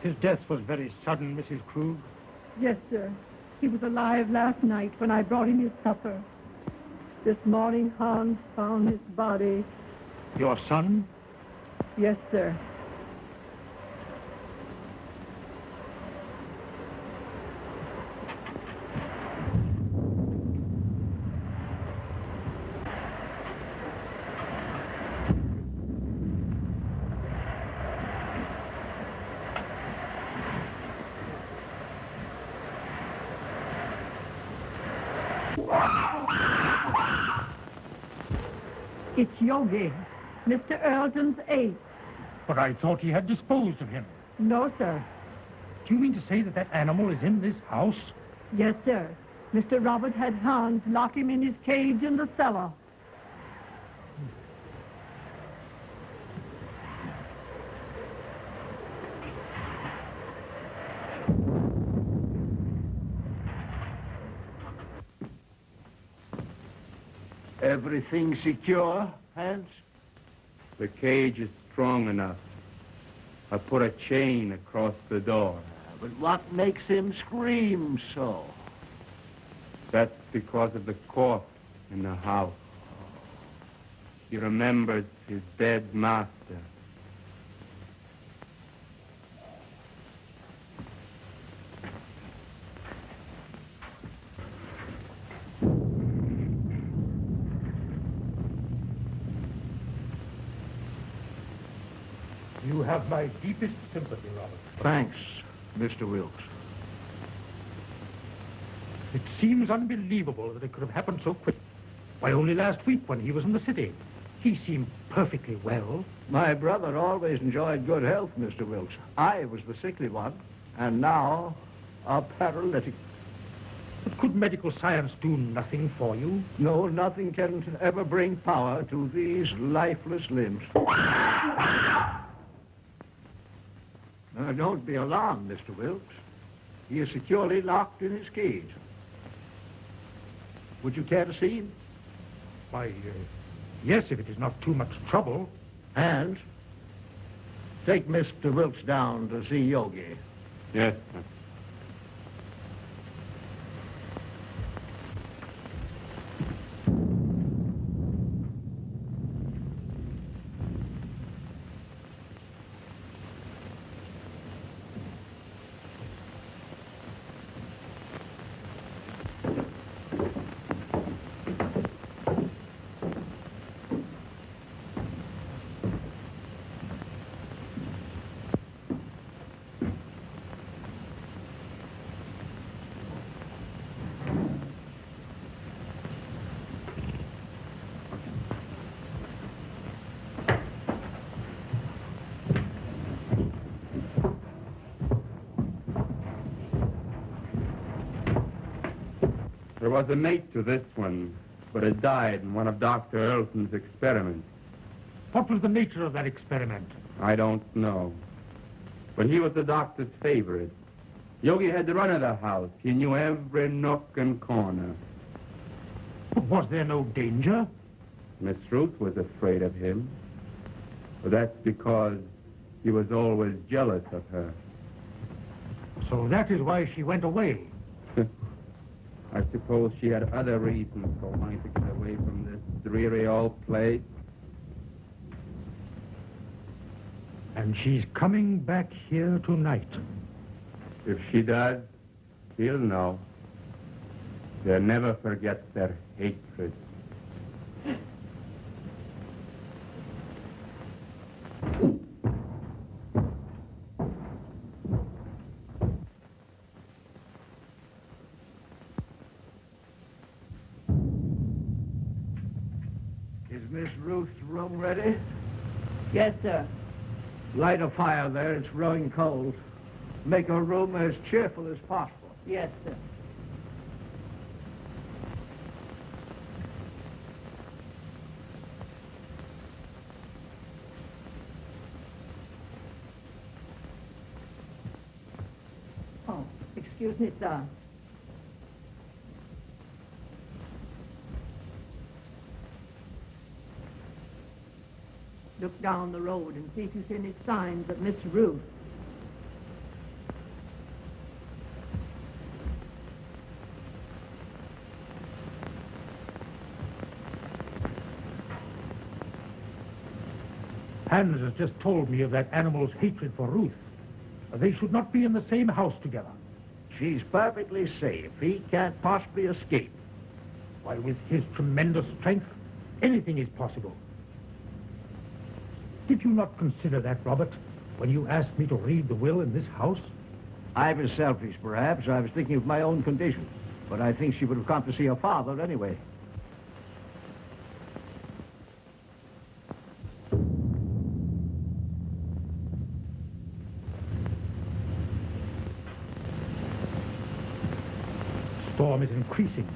His death was very sudden, Mrs. Krug. Yes, sir. He was alive last night when I brought him his supper. This morning, Hans found his body. Your son? Yes, sir. It's Yogi, Mr. Earlton's ace. But I thought he had disposed of him. No, sir. Do you mean to say that that animal is in this house? Yes, sir. Mr. Robert had Hans lock him in his cage in the cellar. Everything secure, Hans? The cage is strong enough. I put a chain across the door. But what makes him scream so? That's because of the corpse in the house. He remembers his dead master. You have my deepest sympathy, Robert. Thanks, Mr. Wilkes. It seems unbelievable that it could have happened so quick. Why, only last week when he was in the city. He seemed perfectly well. My brother always enjoyed good health, Mr. Wilkes. I was the sickly one, and now a paralytic. But could medical science do nothing for you? No, nothing can ever bring power to these lifeless limbs. Now, don't be alarmed, Mr. Wilkes. He is securely locked in his cage. Would you care to see him? Why, yes, if it is not too much trouble. And take Mr. Wilkes down to see Yogi. Yes, sir. There was a mate to this one, but it died in one of Dr. Earlton's experiments. What was the nature of that experiment? I don't know. But he was the doctor's favorite. Yogi had the run of the house. He knew every nook and corner. But was there no danger? Miss Ruth was afraid of him. But that's because he was always jealous of her. So that is why she went away. I suppose she had other reasons for wanting to get away from this dreary old place. And she's coming back here tonight. If she does, he'll know. They'll never forget their hatred. Is Miss Ruth's room ready? Yes, sir. Light a fire there. It's growing cold. Make her room as cheerful as possible. Yes, sir. Oh, excuse me, sir. Look down the road and see if you see any signs of Miss Ruth. Hans has just told me of that animal's hatred for Ruth. They should not be in the same house together. She's perfectly safe. He can't possibly escape. Why, with his tremendous strength, anything is possible. Did you not consider that, Robert, when you asked me to read the will in this house? I was selfish, perhaps. I was thinking of my own condition. But I think she would have come to see her father anyway. Storm is increasing.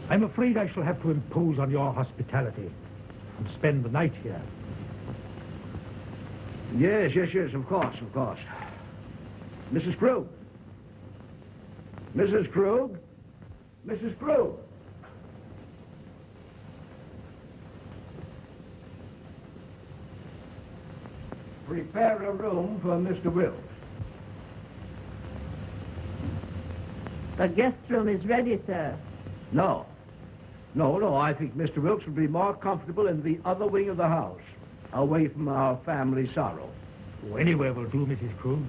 I'm afraid I shall have to impose on your hospitality and spend the night here. Yes, of course. Mrs. Krug. Mrs. Krug? Mrs. Krug? Prepare a room for Mr. Wilkes. The guest room is ready, sir. No, I think Mr. Wilkes would be more comfortable in the other wing of the house, away from our family sorrow. Oh, anywhere will do, Mrs. Krug.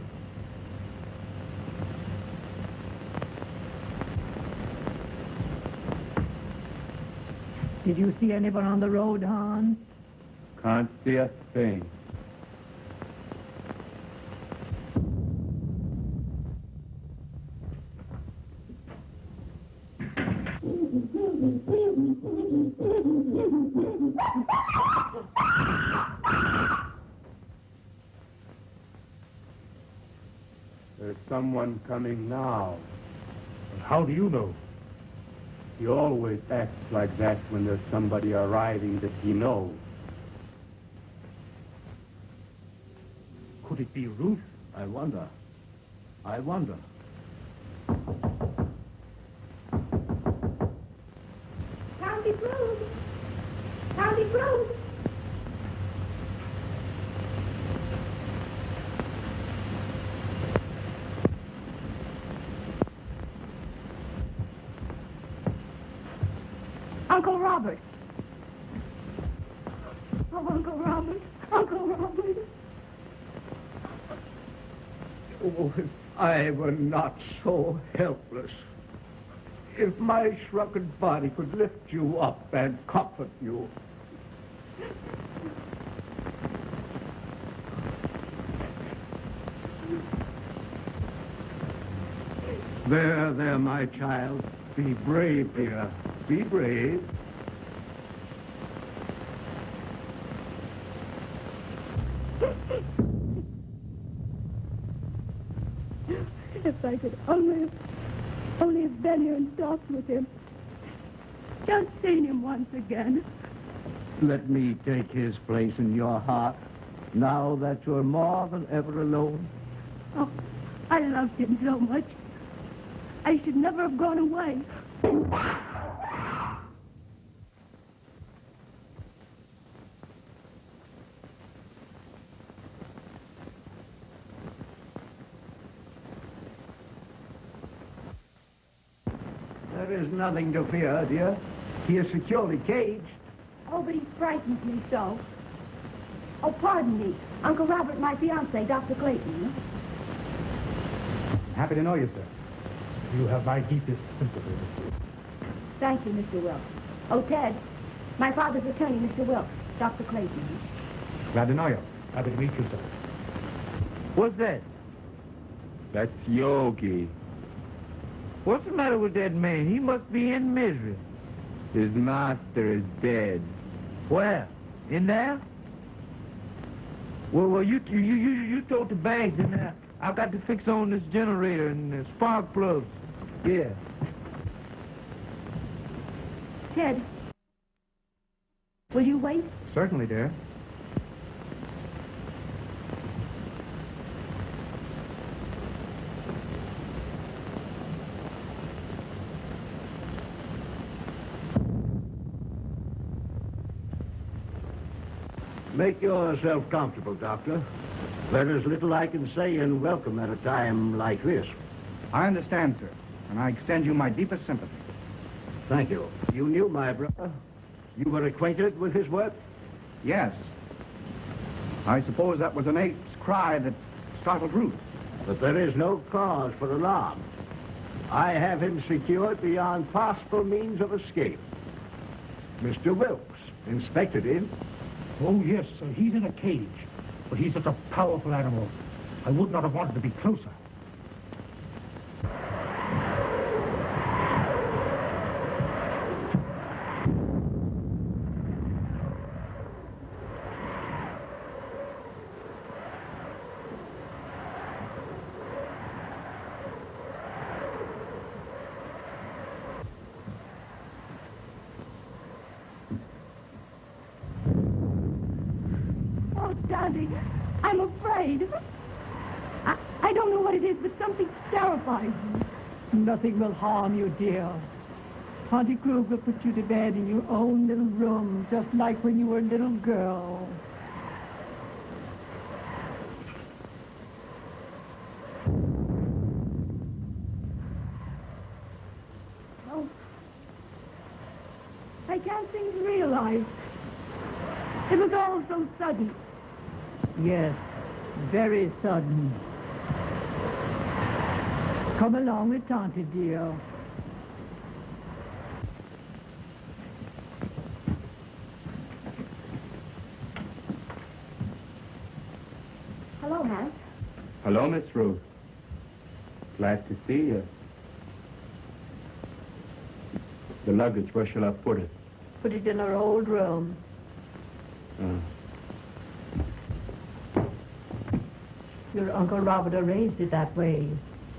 Did you see anyone on the road, Hans? Can't see a thing. There's someone coming now. How do you know? He always acts like that when there's somebody arriving that he knows. Could it be Ruth? I wonder. County Road! County Road! Uncle Robert! Oh, Uncle Robert! Uncle Robert! Oh, if I were not so helpless. If my shrunken body could lift you up and comfort you. There, my child. Be brave, dear. Be brave. If I could only have been here and talked with him. Just seen him once again. Let me take his place in your heart, now that you're more than ever alone. Oh, I loved him so much. I should never have gone away. There is nothing to fear, dear. He is securely caged. Oh, but he frightens me so. Oh, pardon me. Uncle Robert, my fiancé, Dr. Clayton. Happy to know you, sir. You have my deepest sympathy. Thank you, Mr. Wilkes. Oh, Ted, my father's attorney, Mr. Wilkes, Dr. Clayton. Glad to know you. Happy to meet you, sir. What's that? That's Yogi. What's the matter with that man? He must be in misery. His master is dead. Where? In there? Well, you told the bank, and I've got to fix on this generator and the spark plugs. Yeah. Ted, will you wait? Certainly, dear. Make yourself comfortable, Doctor. There is little I can say in welcome at a time like this. I understand, sir, and I extend you my deepest sympathy. Thank you. You knew my brother? You were acquainted with his work? Yes. I suppose that was an ape's cry that startled Ruth. But there is no cause for alarm. I have him secured beyond possible means of escape. Mr. Wilkes inspected him. Oh, yes, sir. He's in a cage. But he's such a powerful animal. I would not have wanted to be closer. Oh, Daddy, I'm afraid. I don't know what it is, but something terrifies me. Nothing will harm you, dear. Auntie Kruger put you to bed in your own little room, just like when you were a little girl. Oh, I can't seem to realize. It was all so sudden. Yes, very sudden. Come along with Tante, dear. Hello, Hank. Hello, Miss Ruth. Glad to see you. The luggage, where shall I put it? Put it in our old room. Your Uncle Robert arranged it that way.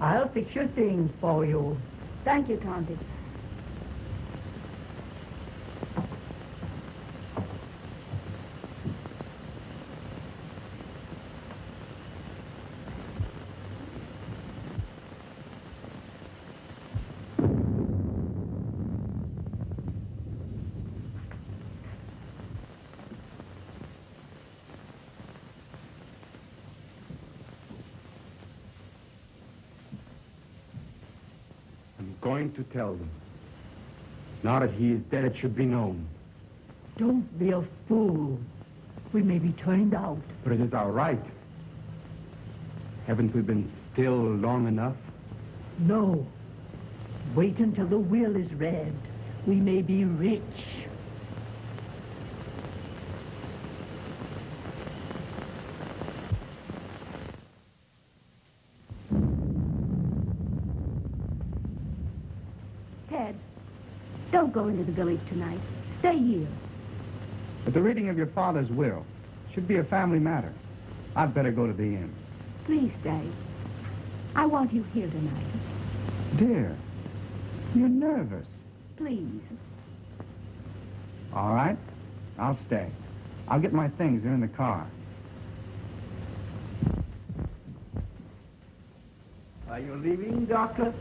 I'll fix your things for you. Thank you, Tante. I'm going to tell them. Now that he is dead, it should be known. Don't be a fool. We may be turned out. But it is our right. Haven't we been still long enough? No. Wait until the will is read. We may be rich. Ted, don't go into the village tonight. Stay here. But the reading of your father's will should be a family matter. I'd better go to the inn. Please stay. I want you here tonight. Dear, you're nervous. Please. All right, I'll stay. I'll get my things. They're in the car. Are you leaving, Doctor?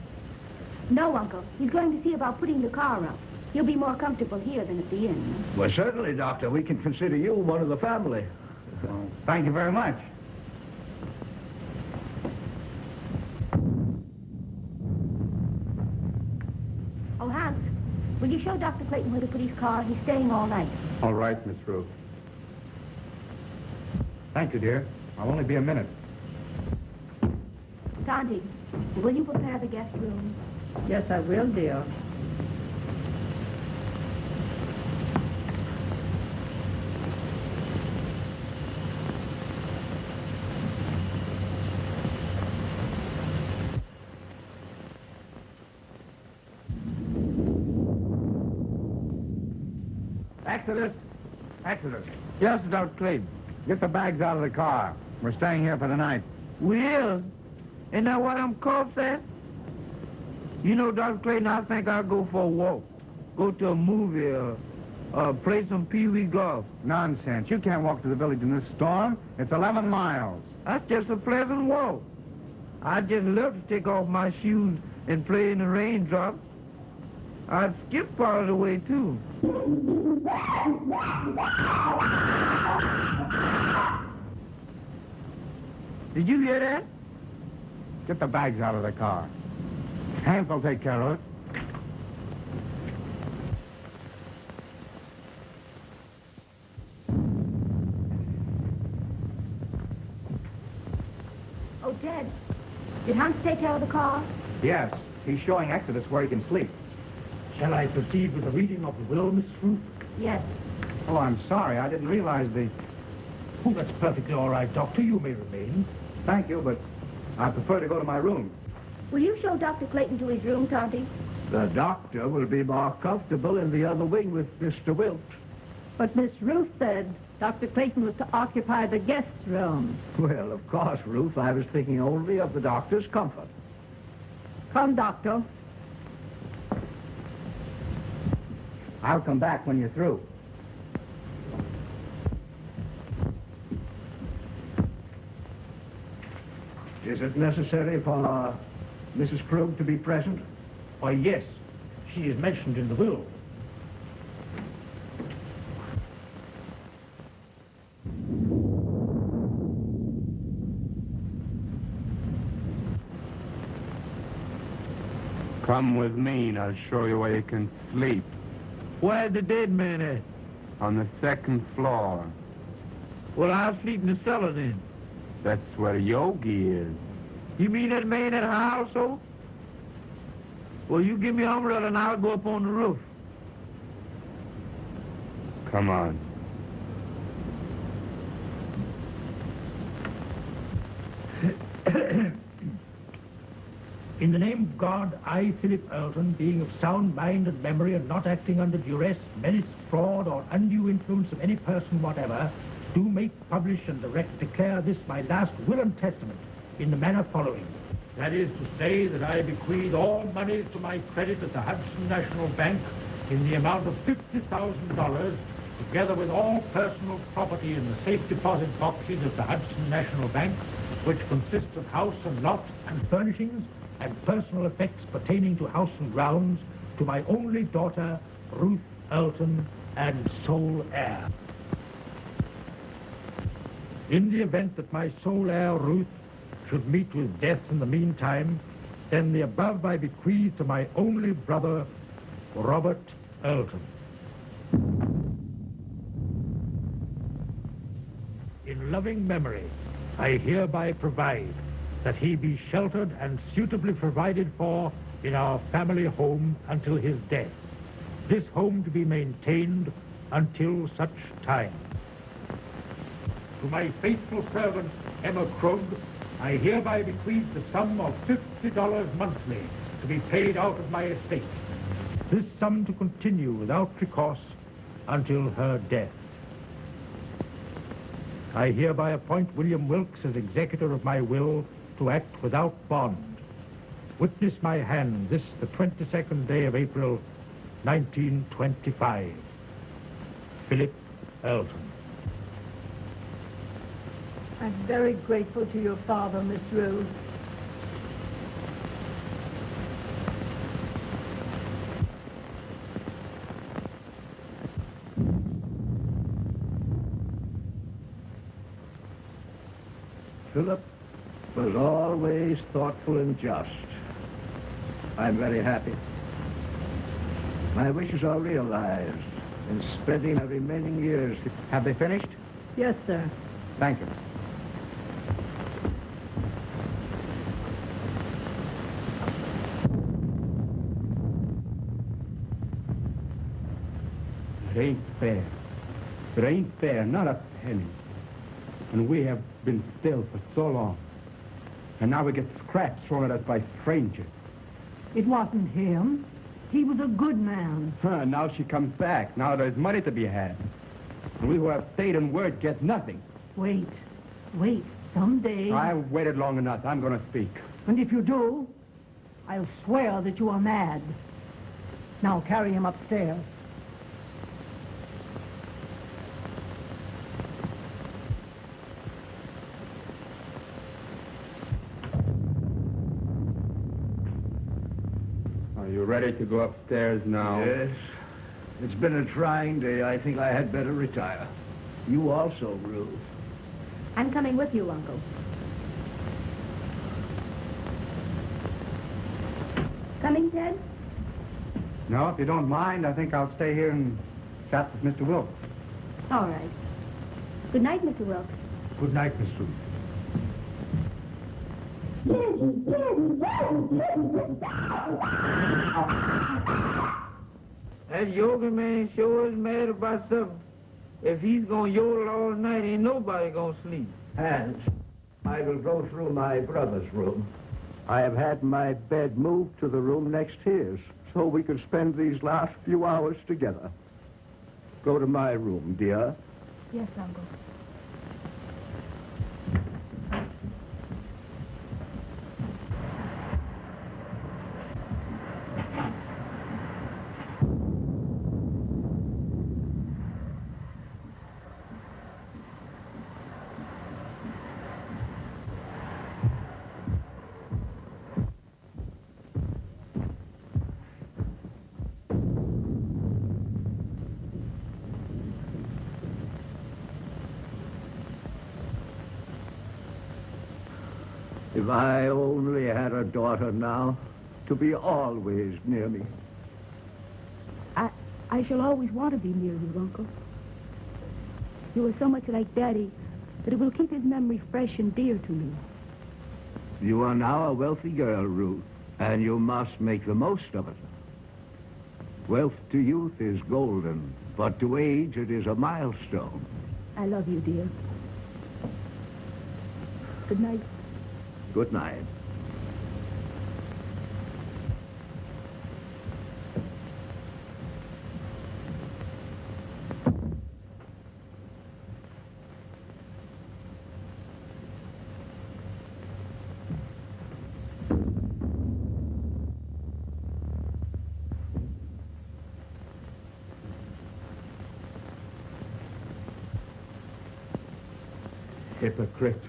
No, Uncle. He's going to see about putting the car up. You'll be more comfortable here than at the inn. Well, certainly, Doctor. We can consider you one of the family. Well, thank you very much. Oh, Hans, will you show Dr. Clayton where to put his car? He's staying all night. All right, Miss Ruth. Thank you, dear. I'll only be a minute. Tante, will you prepare the guest room? Yes, I will, dear. Exodus! Exodus! Yes, Dr. Clayton. Get the bags out of the car. We're staying here for the night. Well, isn't that what I'm called at? You know, Dr. Clayton, I think I'll go for a walk. Go to a movie or play some pee-wee golf. Nonsense. You can't walk to the village in this storm. It's 11 miles. That's just a pleasant walk. I'd just love to take off my shoes and play in the raindrops. I'd skip part of the way, too. Did you hear that? Get the bags out of the car. Hans will take care of it. Oh, Ted, did Hans take care of the car? Yes, he's showing Exodus where he can sleep. Shall I proceed with the reading of the will, Miss Ruth? Yes. Oh, I'm sorry. I didn't realize the... Oh, that's perfectly all right, Doctor. You may remain. Thank you, but I prefer to go to my room. Will you show Dr. Clayton to his room, Tonty? The doctor will be more comfortable in the other wing with Mr. Wilt. But Miss Ruth said Dr. Clayton was to occupy the guest room. Well, of course, Ruth, I was thinking only of the doctor's comfort. Come, Doctor. I'll come back when you're through. Is it necessary for Mrs. Krug to be present? Why, yes. She is mentioned in the will. Come with me and I'll show you where you can sleep. Where's the dead man at? On the second floor. Well, I'll sleep in the cellar then. That's where Yogi is. You mean that man at her household? Well, you give me an umbrella and I'll go up on the roof. Come on. In the name of God, I, Philip Elton, being of sound mind and memory and not acting under duress, menace, fraud, or undue influence of any person whatever, do make, publish, and direct declare this my last will and testament in the manner following. That is to say that I bequeath all monies to my credit at the Hudson National Bank in the amount of $50,000, together with all personal property in the safe deposit boxes of the Hudson National Bank, which consists of house and lot and furnishings and personal effects pertaining to house and grounds, to my only daughter, Ruth Elton, and sole heir. In the event that my sole heir, Ruth, should meet with death in the meantime, then the above I bequeath to my only brother, Robert Elton. In loving memory, I hereby provide that he be sheltered and suitably provided for in our family home until his death. This home to be maintained until such time. To my faithful servant, Emma Krug, I hereby bequeath the sum of $50 monthly to be paid out of my estate. This sum to continue without recourse until her death. I hereby appoint William Wilkes as executor of my will to act without bond. Witness my hand this the 22nd day of April, 1925. Philip Elton. I'm very grateful to your father, Miss Ruth. Philip was always thoughtful and just. I'm very happy. My wishes are realized in spending my remaining years. Have they finished? Yes, sir. Thank you. It ain't fair. It ain't fair, not a penny. And we have been still for so long. And now we get scraps thrown at us by strangers. It wasn't him. He was a good man. Now she comes back. Now there's money to be had. And we who have stayed in word get nothing. Wait. Someday. I've waited long enough. I'm going to speak. And if you do, I'll swear that you are mad. Now carry him upstairs. Are you ready to go upstairs now? Yes. It's been a trying day. I think I had better retire. You also, Ruth. I'm coming with you, Uncle. Coming, Ted? No, if you don't mind, I think I'll stay here and chat with Mr. Wilkes. All right. Good night, Mr. Wilkes. Good night, Miss Ruth. That yoga man sure is mad about something. If he's gonna yodel all night, ain't nobody gonna sleep. Hans, I will go through my brother's room. I have had my bed moved to the room next his, so we could spend these last few hours together. Go to my room, dear. Yes, Uncle. If I only had a daughter now, to be always near me. I shall always want to be near you, Uncle. You are so much like Daddy that it will keep his memory fresh and dear to me. You are now a wealthy girl, Ruth, and you must make the most of it. Wealth to youth is golden, but to age it is a milestone. I love you, dear. Good night. Good night. Hypocrite.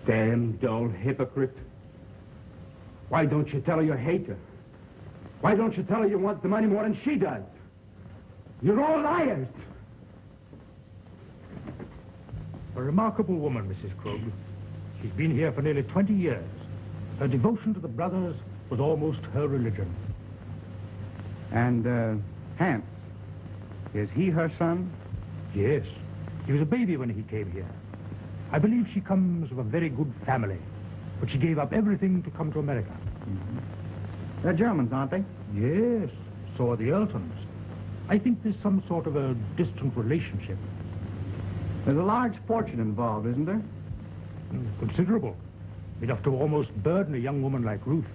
Damn dull hypocrite. Why don't you tell her you hate her? Why don't you tell her you want the money more than she does? You're all liars. A remarkable woman, Mrs. Krug. She's been here for nearly 20 years. Her devotion to the brothers was almost her religion. And, Hans, is he her son? Yes. He was a baby when he came here. I believe she comes of a very good family, but she gave up everything to come to America. Mm-hmm. They're Germans, aren't they? Yes, so are the Eltons. I think there's some sort of a distant relationship. There's a large fortune involved, isn't there? Considerable. Enough to almost burden a young woman like Ruth.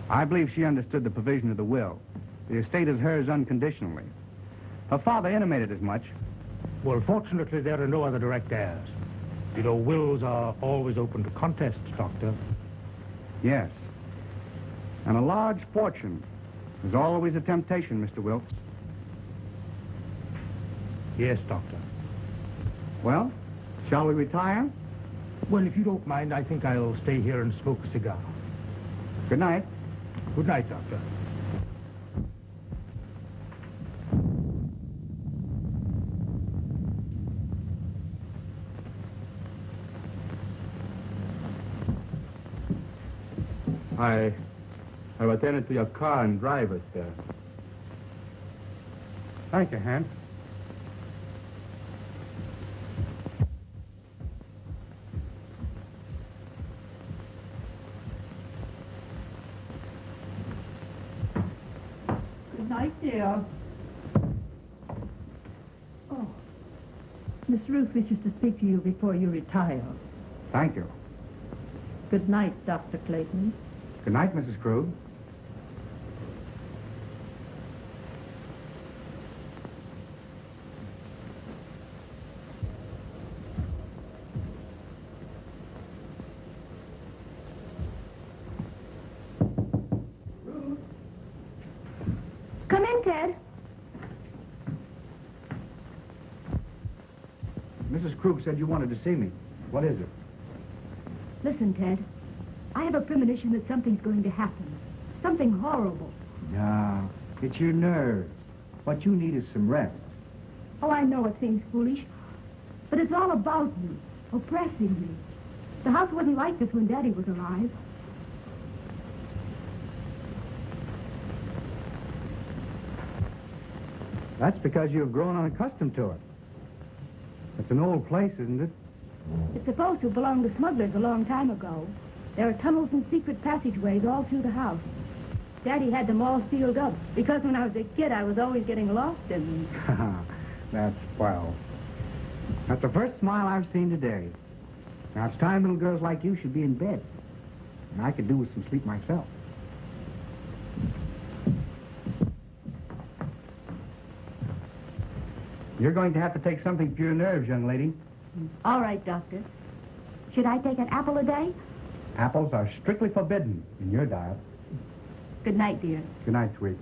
I believe she understood the provision of the will. The estate is hers unconditionally. Her father intimated as much. Well, fortunately, there are no other direct heirs. You know, wills are always open to contests, Doctor. Yes. And a large fortune is always a temptation, Mr. Wilkes. Yes, Doctor. Well, shall we retire? Well, if you don't mind, I think I'll stay here and smoke a cigar. Good night. Good night, Doctor. I've attended to your car and driver, sir. Thank you, Hans. Good night, dear. Oh, Miss Ruth wishes to speak to you before you retire. Thank you. Good night, Dr. Clayton. Good night, Mrs. Krug. Come in, Ted. Mrs. Krug said you wanted to see me. What is it? Listen, Ted. I have a premonition that something's going to happen. Something horrible. No, it's your nerves. What you need is some rest. Oh, I know it seems foolish, but it's all about me, oppressing me. The house wasn't like this when Daddy was alive. That's because you've grown unaccustomed to it. It's an old place, isn't it? It's supposed to belong to smugglers a long time ago. There are tunnels and secret passageways all through the house. Daddy had them all sealed up because when I was a kid, I was always getting lost in them. That's swell. That's the first smile I've seen today. Now, it's time little girls like you should be in bed. And I could do with some sleep myself. You're going to have to take something for your nerves, young lady. All right, Doctor. Should I take an apple a day? Apples are strictly forbidden in your diet. Good night, dear. Good night, sweet.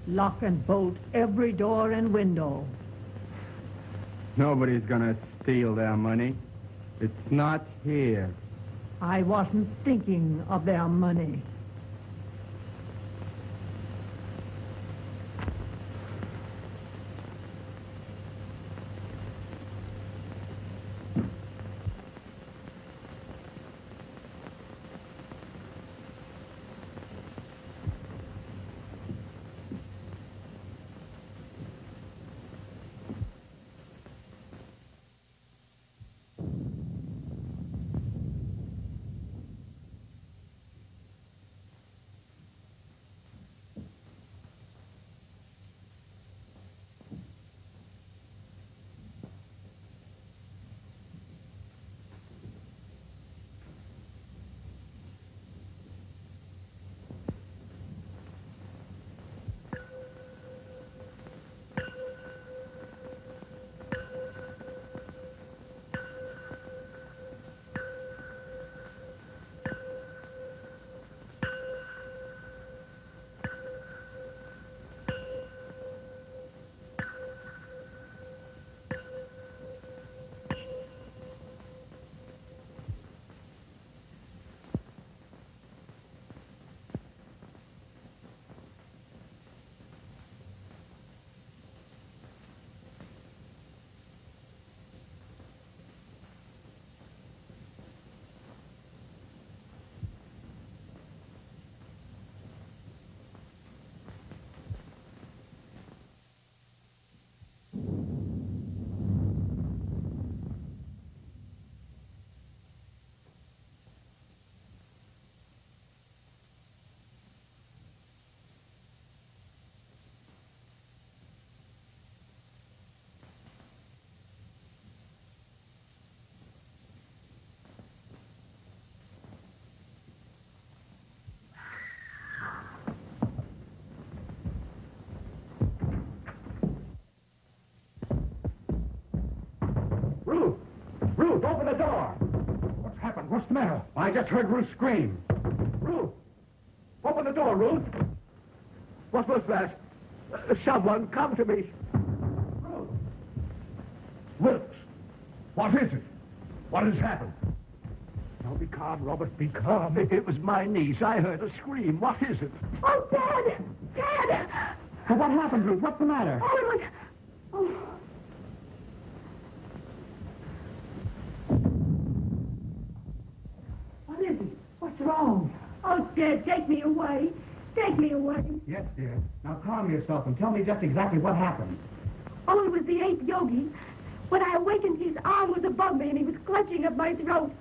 Lock and bolt every door and window. Nobody's gonna steal their money. It's not here. I wasn't thinking of their money. Ruth, open the door! What's happened? What's the matter? I just heard Ruth scream. Ruth! Open the door, Ruth! What was that? Someone come to me. Ruth! Wilkes! What is it? What has happened? Now be calm, Robert, be calm. It was my niece. I heard a scream. What is it? Oh, Dad! Dad! Well, what happened, Ruth? What's the matter? Oh, it was... Oh. What is it? What's wrong? Oh, Dad, take me away. Take me away. Yes, dear. Now calm yourself and tell me just exactly what happened. Oh, it was the 8th yogi. When I awakened, his arm was above me and he was clutching at my throat.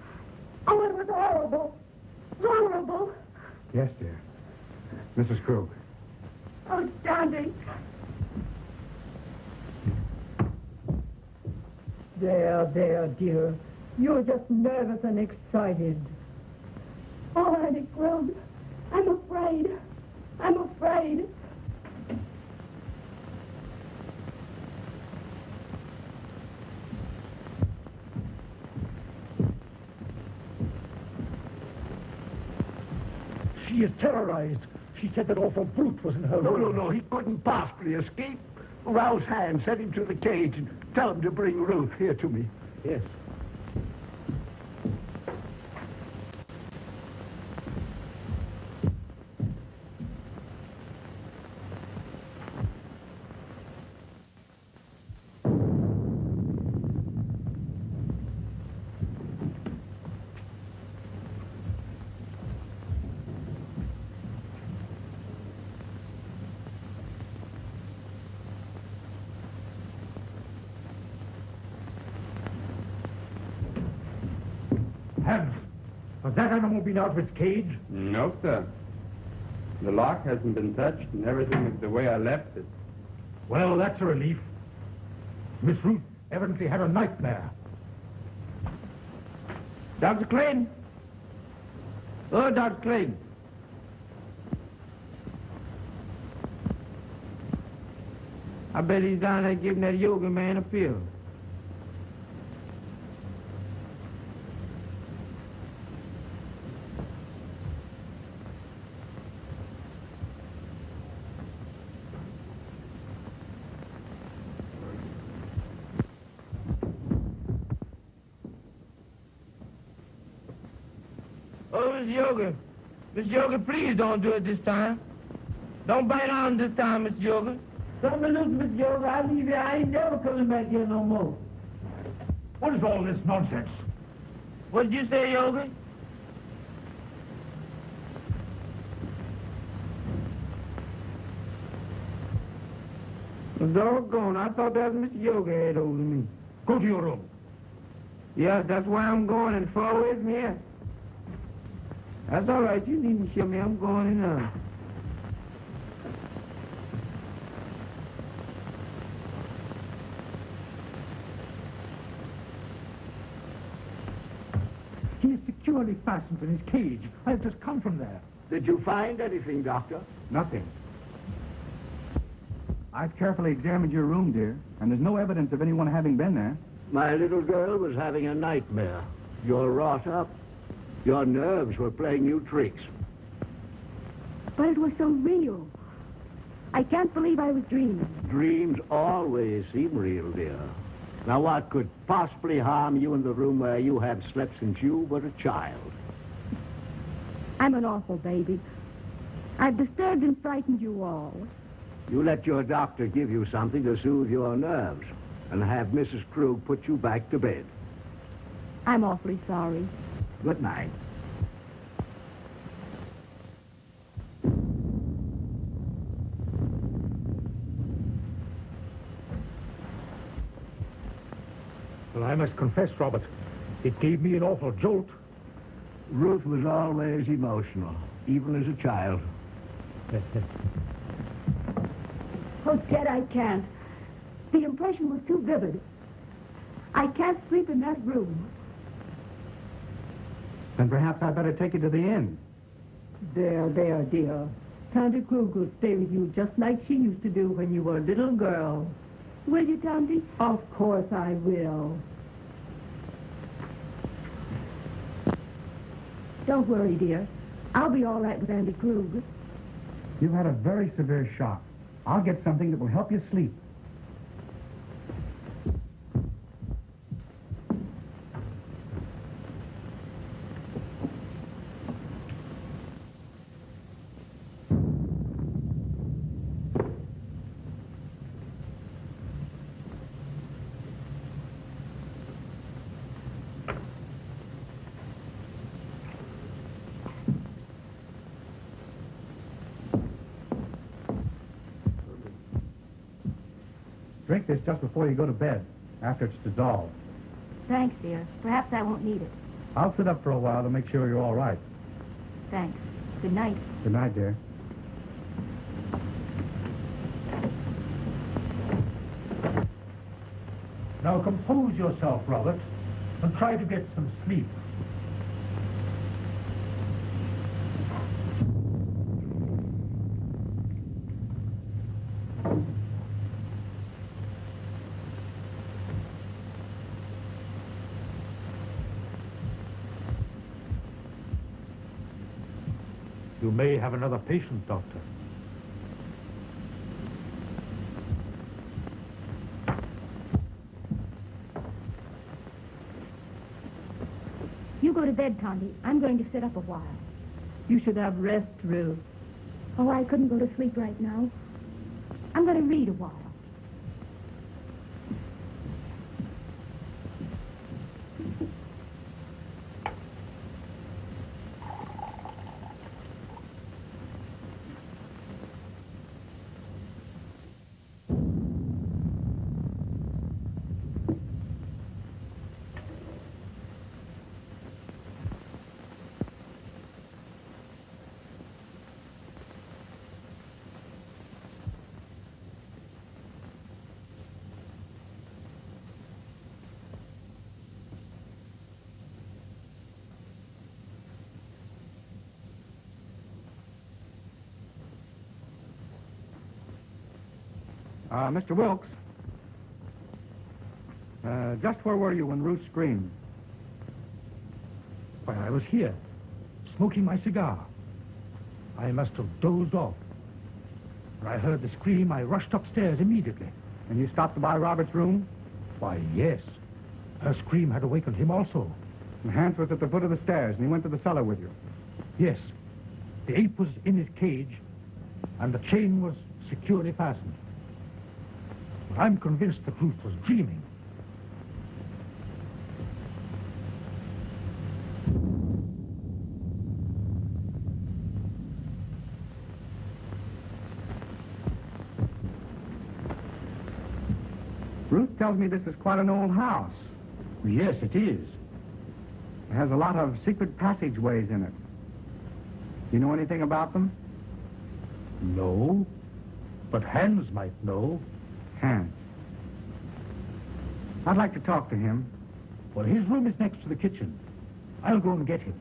Oh, it was horrible. Horrible. Yes, dear. Mrs. Krug. Oh, Daddy. There, dear. You're just nervous and excited. Oh, Auntie Krug, I'm afraid. I'm afraid. She is terrorized. She said that awful brute was in her room. No. He couldn't possibly escape. Rouse Hand, send him to the cage and tell him to bring Ruth here to me. Yes. Has that animal been out of its cage? No, sir. The lock hasn't been touched, and everything is the way I left it. Well, that's a relief. Miss Ruth evidently had a nightmare. Dr. Clayton? Oh, Dr. Clayton. I bet he's down there giving that yoga man a pill. Oh, Miss Yoga. Miss Yoga, please don't do it this time. Don't bite on this time, Miss Yoga. Something loose, Miss Yoga. I leave you. I ain't never coming back here no more. What is all this nonsense? What did you say, Yoga? Doggone, I thought that was Miss Yoga had over me. Go to your room. Yeah, that's why I'm going, and far away from here. That's all right. You needn't show me. I'm going in now. He is securely fastened in his cage. I have just come from there. Did you find anything, Doctor? Nothing. I've carefully examined your room, dear, and there's no evidence of anyone having been there. My little girl was having a nightmare. You're wrought up. Your nerves were playing you tricks. But it was so real. I can't believe I was dreaming. Dreams always seem real, dear. Now, what could possibly harm you in the room where you have slept since you were a child? I'm an awful baby. I've disturbed and frightened you all. You let your doctor give you something to soothe your nerves and have Mrs. Krug put you back to bed. I'm awfully sorry. Good night. Well, I must confess, Robert, it gave me an awful jolt. Ruth was always emotional, even as a child. Oh, Ted, I can't. The impression was too vivid. I can't sleep in that room. Then perhaps I'd better take you to the inn. There, dear. Tante Krug will stay with you just like she used to do when you were a little girl. Will you, Tante? Of course I will. Don't worry, dear. I'll be all right with Auntie Krug. You've had a very severe shock. I'll get something that will help you sleep. Drink this just before you go to bed, after it's dissolved. Thanks, dear. Perhaps I won't need it. I'll sit up for a while to make sure you're all right. Thanks. Good night. Good night, dear. Now compose yourself, Robert. and try to get some sleep. You may have another patient, Doctor. You go to bed, Tondy. I'm going to sit up a while. You should have rest, Ruth. Oh, I couldn't go to sleep right now. I'm going to read a while. Mr. Wilkes, just where were you when Ruth screamed? Why, I was here, smoking my cigar. I must have dozed off. When I heard the scream, I rushed upstairs immediately. And you stopped by Robert's room? Why, yes. Her scream had awakened him also. And Hans was at the foot of the stairs, and he went to the cellar with you. Yes. The ape was in his cage, and the chain was securely fastened. But I'm convinced that Ruth was dreaming. Ruth tells me this is quite an old house. Yes, it is. It has a lot of secret passageways in it. You know anything about them? No, but Hans might know. Hans. I'd like to talk to him. Well, his room is next to the kitchen. I'll go and get him.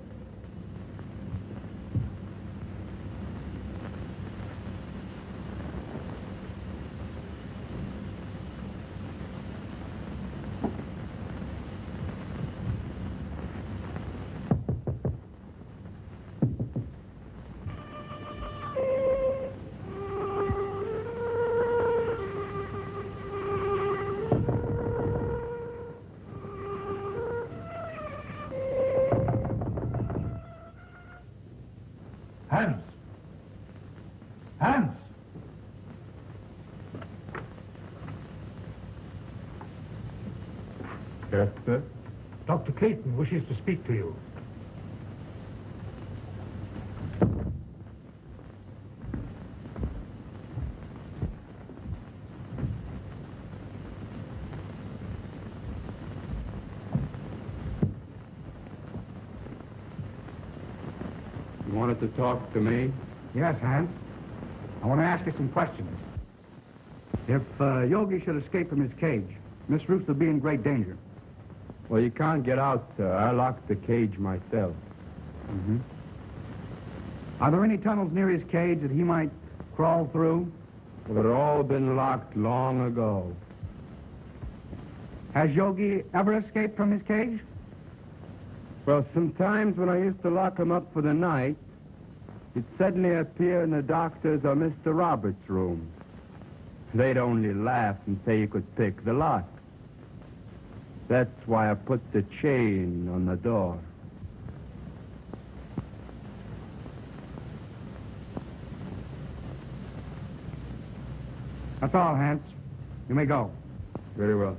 Hans! Hans! Yes, sir? Dr. Clayton wishes to speak to you. You wanted to talk to me? Yes, Hans. I want to ask you some questions. If Yogi should escape from his cage, Miss Ruth would be in great danger. Well, you can't get out, sir. I locked the cage myself. Mm-hmm. Are there any tunnels near his cage that he might crawl through? Well, they've all been locked long ago. Has Yogi ever escaped from his cage? Well, sometimes when I used to lock him up for the night, he'd suddenly appear in the doctor's or Mr. Roberts' room. They'd only laugh and say you could pick the lock. That's why I put the chain on the door. That's all, Hans. You may go. Very well.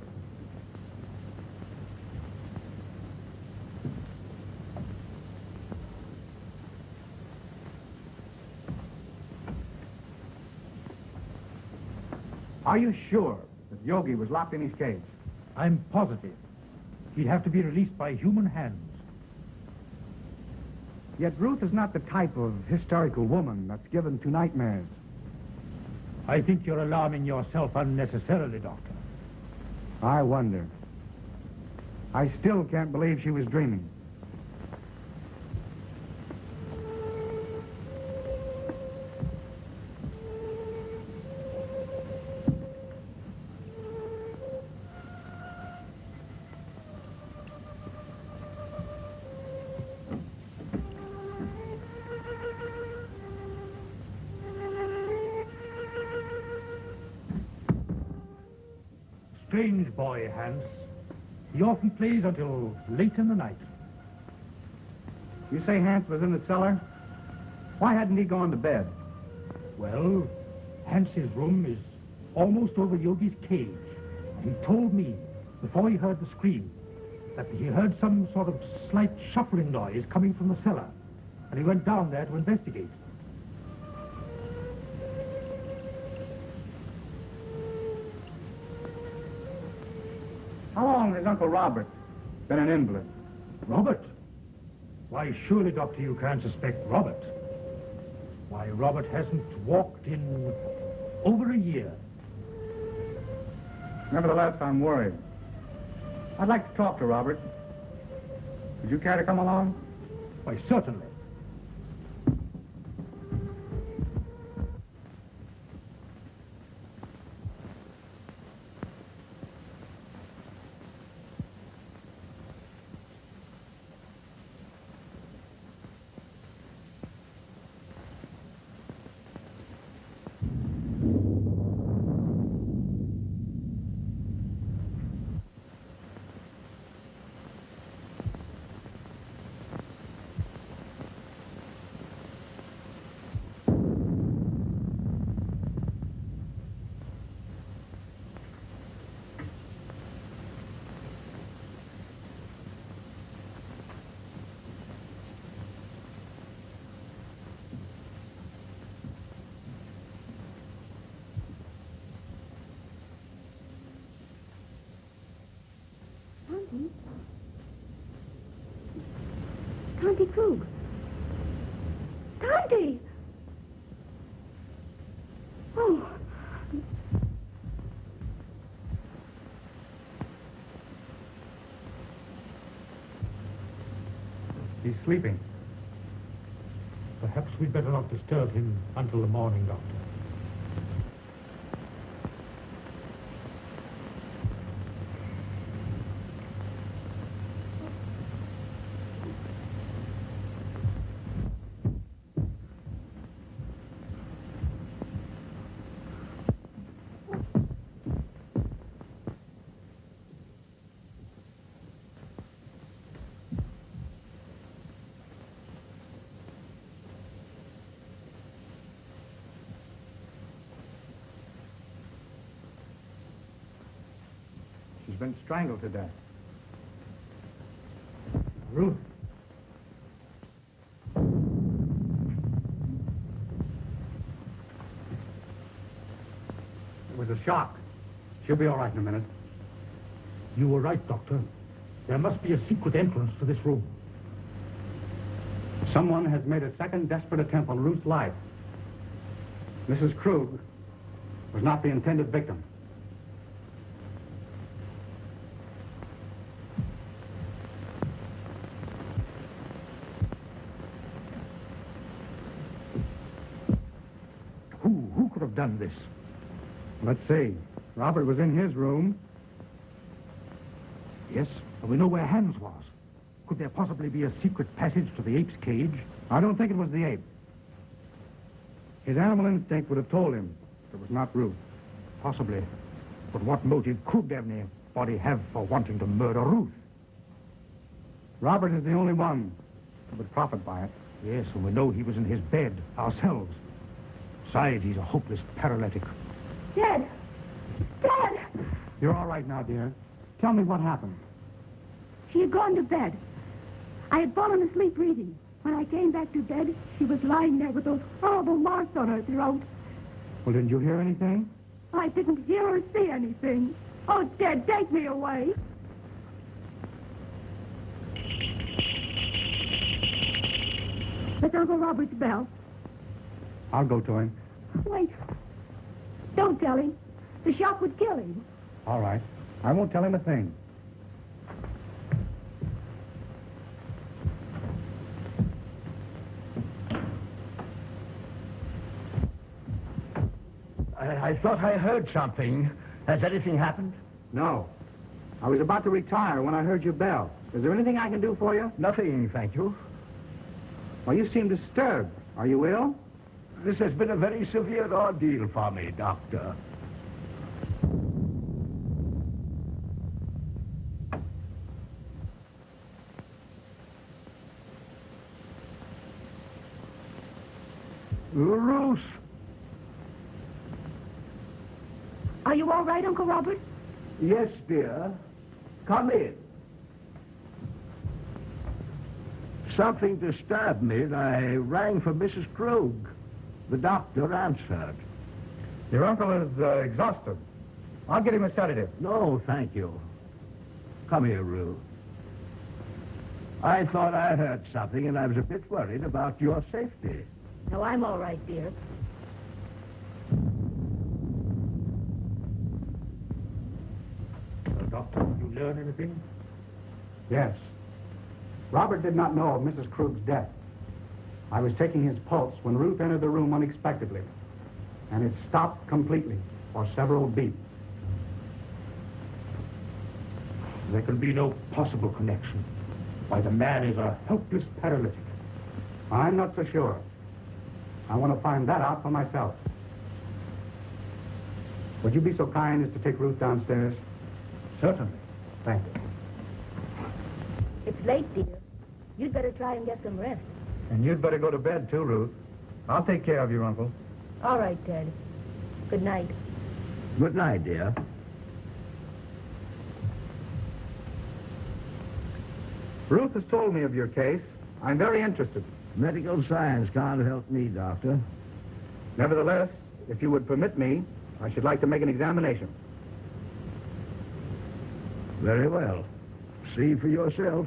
Are you sure that Yogi was locked in his cage? I'm positive. He'd have to be released by human hands. Yet Ruth is not the type of hysterical woman that's given to nightmares. I think you're alarming yourself unnecessarily, Doctor. I wonder. I still can't believe she was dreaming. Strange boy, Hans. He often plays until late in the night. You say Hans was in the cellar? Why hadn't he gone to bed? Well, Hans's room is almost over Yogi's cage. He told me, before he heard the scream, that he heard some sort of slight shuffling noise coming from the cellar, and he went down there to investigate. How long has Uncle Robert been an invalid? Robert? Why, surely, Doctor, you can't suspect Robert. Why, Robert hasn't walked in over a year. Nevertheless, I'm worried. I'd like to talk to Robert. Would you care to come along? Why, certainly. Conti Krug. Conti! Oh. He's sleeping. Perhaps we'd better not disturb him until the morning, Doctor. She's been strangled to death. Ruth. It was a shock. She'll be all right in a minute. You were right, Doctor. There must be a secret entrance to this room. Someone has made a second desperate attempt on Ruth's life. Mrs. Krug was not the intended victim. Who could have done this? Let's see. Robert was in his room. Yes, but we know where Hans was. Could there possibly be a secret passage to the ape's cage? I don't think it was the ape. His animal instinct would have told him it was not Ruth. Possibly. But what motive could anybody have for wanting to murder Ruth? Robert is the only one who would profit by it. Yes, and we know he was in his bed ourselves. Besides, he's a hopeless paralytic. Dad! Dad! You're all right now, dear. Tell me what happened. She had gone to bed. I had fallen asleep reading. When I came back to bed, she was lying there with those horrible marks on her throat. Well, didn't you hear anything? I didn't hear or see anything. Oh, Dad, take me away. It's Uncle Robert's bell. I'll go to him. Wait. Don't tell him. The shock would kill him. All right. I won't tell him a thing. I thought I heard something. Has anything happened? No. I was about to retire when I heard your bell. Is there anything I can do for you? Nothing, thank you. Well, you seem disturbed. Are you ill? This has been a very severe ordeal for me, Doctor. Ruth! Are you all right, Uncle Robert? Yes, dear. Come in. Something disturbed me, and I rang for Mrs. Krug. The doctor answered. Your uncle is exhausted. I'll get him a sedative. No, thank you. Come here, Ruth. I thought I heard something, and I was a bit worried about your safety. No, I'm all right, dear. Doctor, did you learn anything? Yes. Robert did not know of Mrs. Krug's death. I was taking his pulse when Ruth entered the room unexpectedly, and it stopped completely for several beats. There can be no possible connection. Why, the man is a helpless paralytic. I'm not so sure. I want to find that out for myself. Would you be so kind as to take Ruth downstairs? Certainly. Thank you. It's late, dear. You'd better try and get some rest. And you'd better go to bed, too, Ruth. I'll take care of your uncle. All right, Ted. Good night. Good night, dear. Ruth has told me of your case. I'm very interested. Medical science can't help me, Doctor. Nevertheless, if you would permit me, I should like to make an examination. Very well. See for yourself.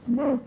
No.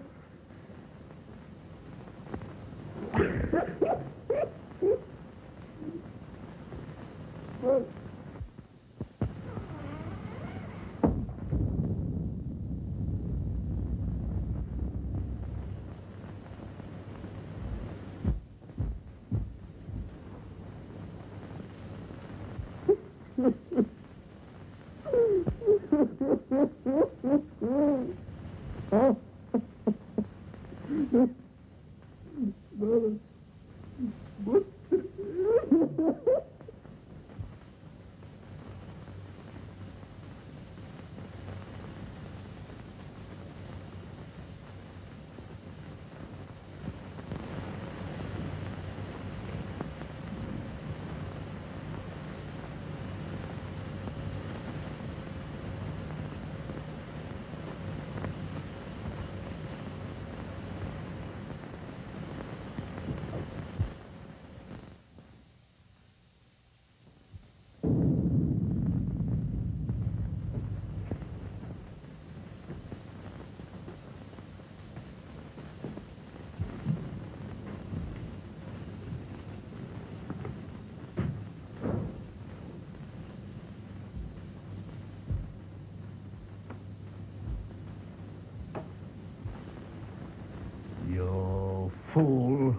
You fool.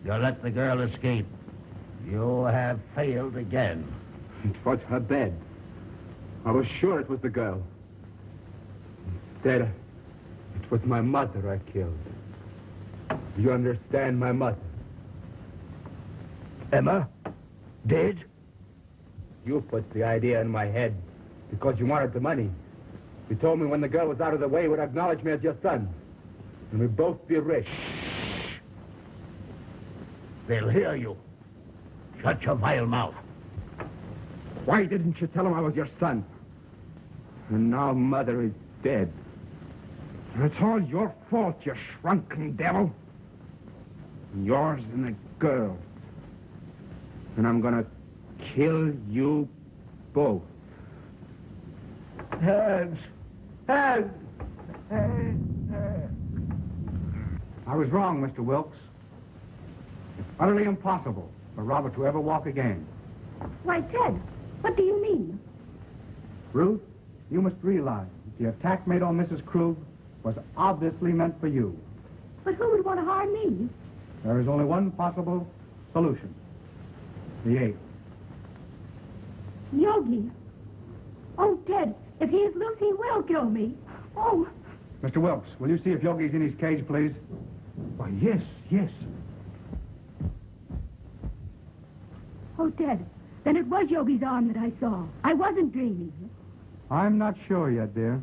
You let the girl escape. You have failed again. It was her bed. I was sure it was the girl. Instead, it was my mother I killed. Do you understand, my mother? Emma? Dead? You put the idea in my head because you wanted the money. You told me when the girl was out of the way, you would acknowledge me as your son. And we'd both be rich. They'll hear you. Shut your vile mouth. Why didn't you tell him I was your son? And now Mother is dead. And it's all your fault, you shrunken devil. Yours and the girl. And I'm gonna kill you both. Hands! Hands! I was wrong, Mr. Wilkes. It's utterly impossible for Robert to ever walk again. Why, Ted, what do you mean? Ruth, you must realize that the attack made on Mrs. Krug was obviously meant for you. But who would want to harm me? There is only one possible solution. The ape. Yogi. Oh, Ted, if he is loose, he will kill me. Oh. Mr. Wilkes, will you see if Yogi's in his cage, please? Why, yes, yes. Oh, Ted, then it was Yogi's arm that I saw. I wasn't dreaming. I'm not sure yet, dear.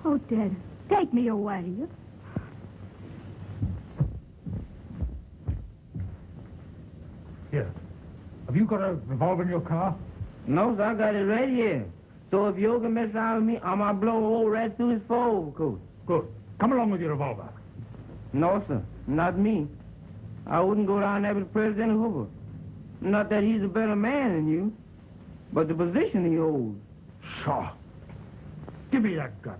Oh, Ted, take me away. Here. Have you got a revolver in your car? No, sir, I got it right here. So if Yogi messes around with me, I'm gonna blow a hole right through his overcoat. Good. Come along with your revolver. No, sir, not me. I wouldn't go down there with President Hoover. Not that he's a better man than you, but the position he holds. Sure. Give me that gun.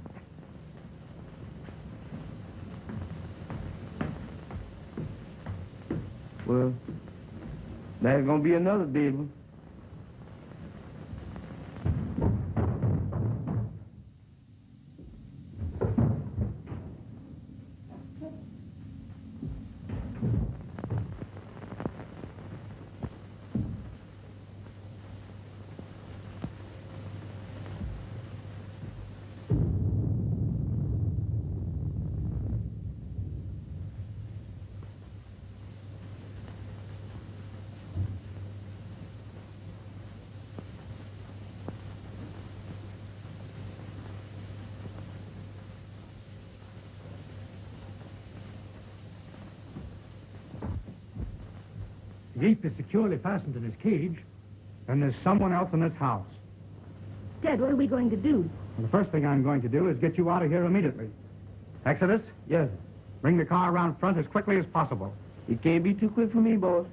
Well, there's gonna be another big one. The ape is securely fastened in his cage. Then there's someone else in this house. Ted, what are we going to do? Well, the first thing I'm going to do is get you out of here immediately. Exodus? Yes, Bring the car around front as quickly as possible. it can't be too quick for me, boss.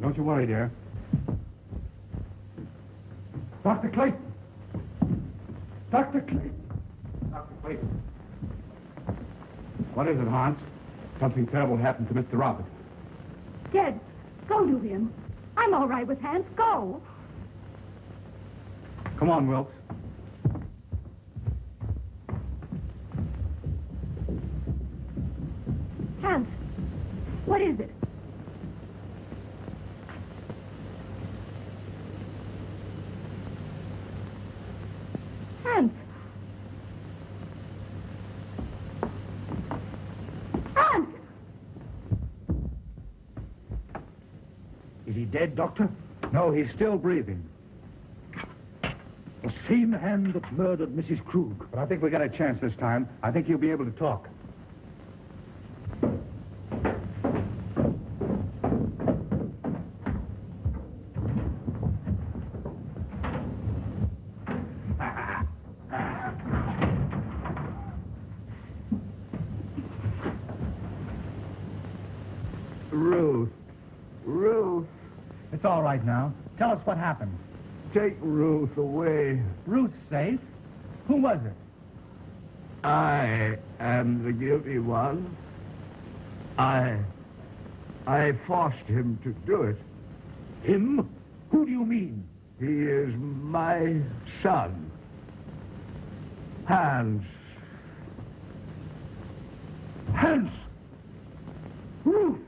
Don't you worry, dear. Dr. Clayton. Dr. Clayton. Dr. Clayton. What is it, Hans? Something terrible happened to Mr. Robert. Ted, go to him. I'm all right with Hans. Go. Come on, Wilkes. Hans, what is it? Hans. Hans! Is he dead, Doctor? No, he's still breathing. The same hand that murdered Mrs. Krug. But I think we got a chance this time. I think he'll be able to talk. Ruth, It's all right now. Tell us what happened. take Ruth away. Ruth's safe? Who was it? I am the guilty one. I forced him to do it. Him? Who do you mean? He is my son. Hans. Hans! Ruth!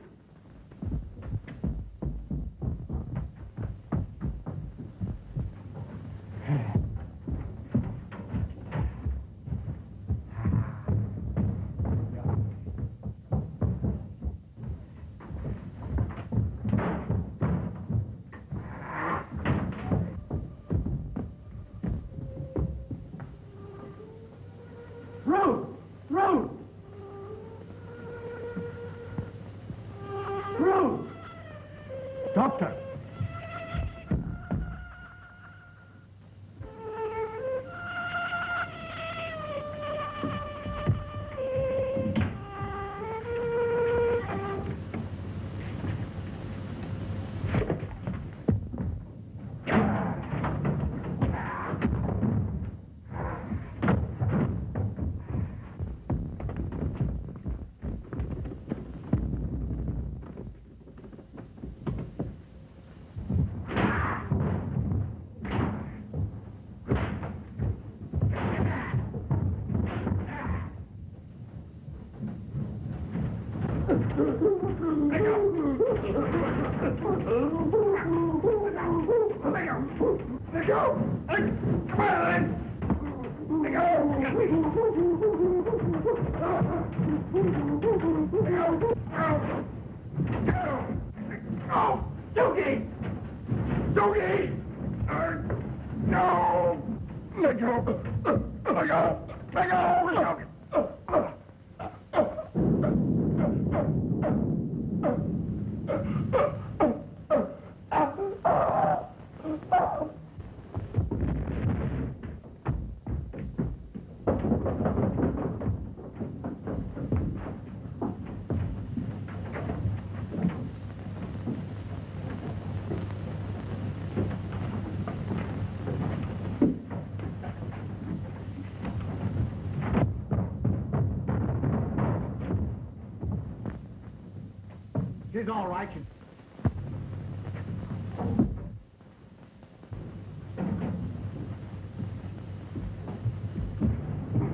She's all right.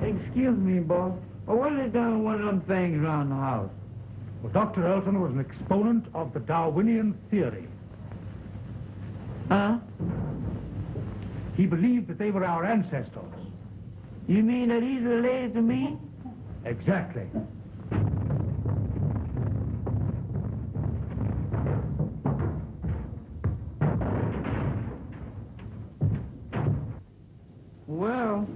Excuse me, boss. What is done with one of them things around the house? Well, Dr. Elton was an exponent of the Darwinian theory. Huh? He believed that they were our ancestors. You mean that he's related to me? Exactly. Well,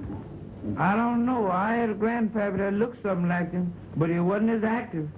I don't know. I had a grandfather that looked something like him, but he wasn't as active.